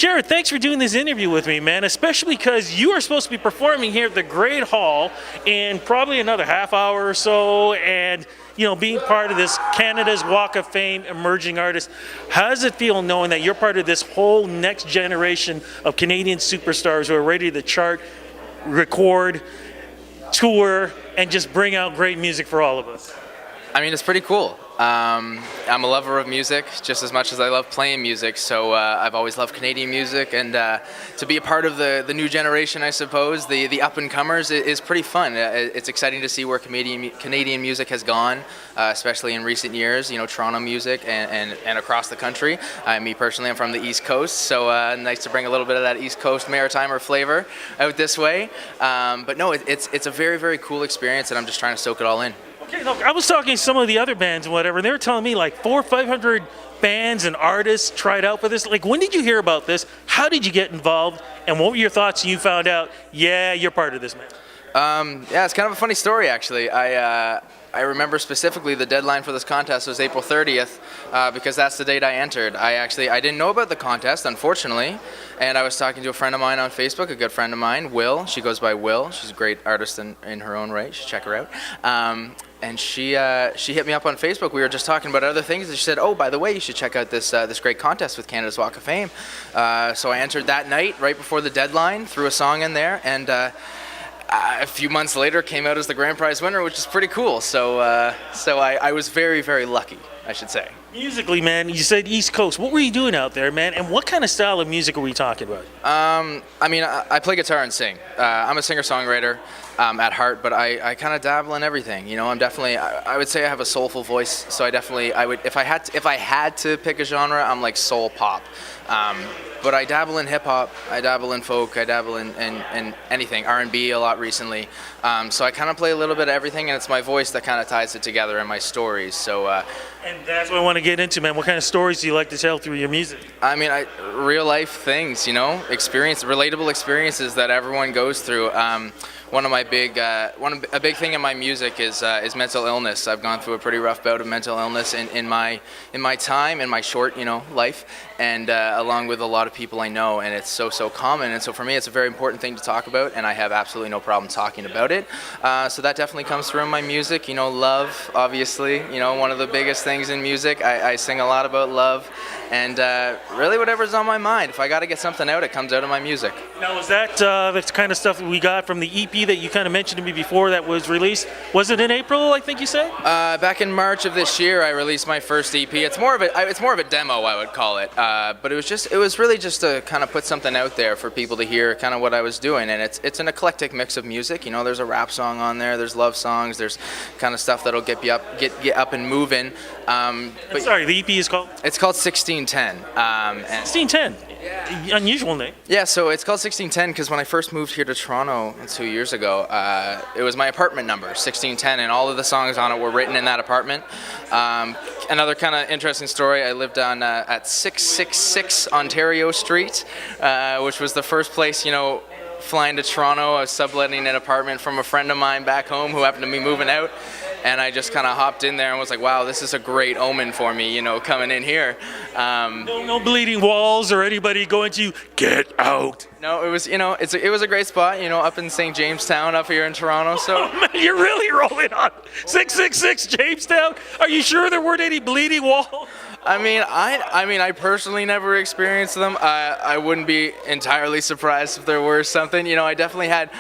Jaryd, thanks for doing this interview with me, man, especially because you are supposed to be performing here at the Great Hall in probably another half hour or so, and being part of this Canada's Walk of Fame Emerging Artist. How does it feel knowing that you're part of this whole next generation of Canadian superstars who are ready to chart, record, tour, and just bring out great music for all of us? I mean, it's pretty cool. I'm a lover of music just as much as I love playing music, so I've always loved Canadian music, and to be a part of the new generation, I suppose, the up-and-comers, is pretty fun. It's exciting to see where Canadian music has gone, especially in recent years, Toronto music and across the country. Me personally, I'm from the East Coast, so nice to bring a little bit of that East Coast Maritimer flavor out this way. But no, it's a very, very cool experience, and I'm just trying to soak it all in. Okay, look, I was talking to some of the other bands and whatever, and they were telling me like 400 or 500 bands and artists tried out for this. Like, when did you hear about this? How did you get involved? And what were your thoughts when you found out, yeah, you're part of this, man? Yeah, it's kind of a funny story, actually. I remember specifically the deadline for this contest was April 30th because that's the date I entered. I didn't know about the contest, unfortunately, and I was talking to a friend of mine on Facebook, a good friend of mine, Will. She goes by Will. She's a great artist in her own right. You should check her out. And she hit me up on Facebook. We were just talking about other things, and she said, "Oh, by the way, you should check out this great contest with Canada's Walk of Fame." So I entered that night, right before the deadline, threw a song in there, and a few months later came out as the grand prize winner, which is pretty cool. So I was very, very lucky, I should say. Musically, man, you said East Coast. What were you doing out there, man? And what kind of style of music are we talking about? I mean, I play guitar and sing. I'm a singer-songwriter at heart, but I kind of dabble in everything. I'm definitely, I would say I have a soulful voice. So I would, if I had to pick a genre, I'm like soul pop. But I dabble in hip hop, I dabble in folk, I dabble in anything, R&B a lot recently. So I kind of play a little bit of everything, and it's my voice that kind of ties it together in my stories. So. And that's what I want to get into, man. What kind of stories do you like to tell through your music? I mean, real life things, relatable experiences that everyone goes through. One of my a big thing in my music is mental illness. I've gone through a pretty rough bout of mental illness in my time, in my short, life, and along with a lot of people I know, and it's so common. And so for me, it's a very important thing to talk about, and I have absolutely no problem talking about it. So that definitely comes through in my music. Love, obviously, one of the biggest things in music. I sing a lot about love, and really whatever's on my mind. If I got to get something out, it comes out of my music. Now, was that the kind of stuff that we got from the EP that you kind of mentioned to me before that was released? Was it in April, I think you said? Back in March of this year, I released my first EP. It's more of a demo, I would call it. But it was really just to kind of put something out there for people to hear, kind of what I was doing. And it's an eclectic mix of music. There's a rap song on there, there's love songs, there's kind of stuff that'll get you up and moving. But sorry, the EP is called? It's called 1610. 1610. Yeah. Unusual name. Yeah, so it's called 1610 because when I first moved here to Toronto 2 years ago, it was my apartment number, 1610, and all of the songs on it were written in that apartment. Another kind of interesting story, I lived on at 666 Ontario Street, which was the first place, flying to Toronto. I was subletting an apartment from a friend of mine back home who happened to be moving out. And I just kind of hopped in there and was like, wow, this is a great omen for me, coming in here. No bleeding walls or anybody going to get out. No, it was, it was a great spot, up in St. Jamestown up here in Toronto. So oh, man, you're really rolling on 666 Jamestown. Are you sure there weren't any bleeding walls? I mean, I personally never experienced them. I wouldn't be entirely surprised if there were something. I definitely had.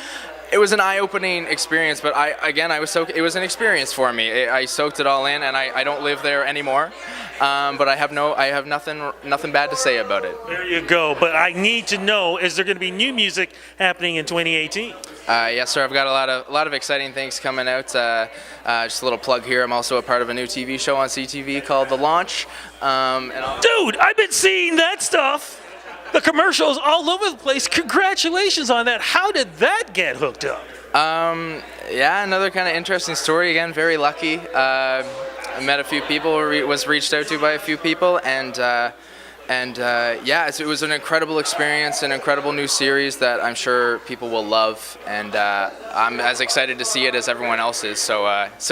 It was an eye-opening experience, but it was an experience for me. I soaked it all in, and I don't live there anymore. But I have nothing bad to say about it. There you go. But I need to know: is there going to be new music happening in 2018? Yes, sir. I've got a lot of exciting things coming out. Just a little plug here. I'm also a part of a new TV show on CTV called The Launch. Dude, I've been seeing that stuff. The commercials all over the place. Congratulations on that. How did that get hooked up? Yeah, another kind of interesting story. Again, very lucky. I met a few people, was reached out to by a few people, and And yeah, it was an incredible experience, an incredible new series that I'm sure people will love, and I'm as excited to see it as everyone else is. So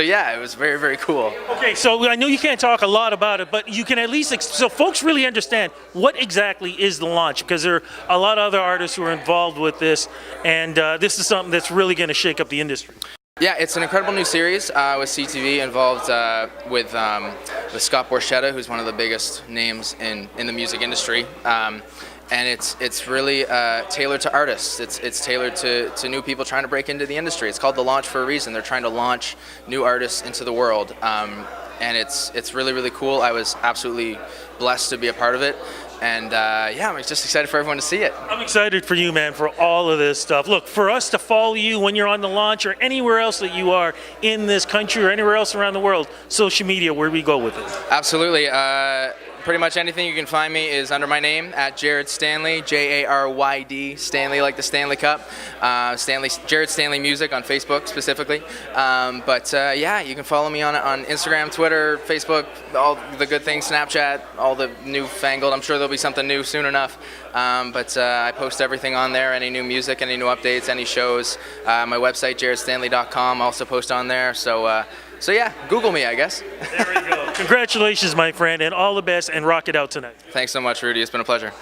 yeah, it was very, very cool. Okay, so I know you can't talk a lot about it, but you can at least, so folks really understand what exactly is the launch, because there are a lot of other artists who are involved with this, and this is something that's really going to shake up the industry. Yeah, it's an incredible new series with CTV involved with Scott Borchetta, who's one of the biggest names in the music industry. And it's really tailored to artists. It's tailored to new people trying to break into the industry. It's called The Launch for a reason. They're trying to launch new artists into the world. And it's really, really cool. I was absolutely blessed to be a part of it. And yeah, I'm just excited for everyone to see it. I'm excited for you, man, for all of this stuff. Look, for us to follow you when you're on the launch or anywhere else that you are in this country or anywhere else around the world, social media, where do we go with it? Absolutely. Pretty much anything you can find me is under my name, at Jaryd Stanley, Jaryd, Stanley like the Stanley Cup. Jaryd Stanley Music on Facebook specifically. But yeah, you can follow me on Instagram, Twitter, Facebook, all the good things, Snapchat, all the newfangled. I'm sure there'll be something new soon enough. But I post everything on there, any new music, any new updates, any shows. My website, jarydstanley.com, I also post on there. So yeah, Google me, I guess. There we go. Congratulations, my friend, and all the best, and rock it out tonight. Thanks so much, Rudy. It's been a pleasure.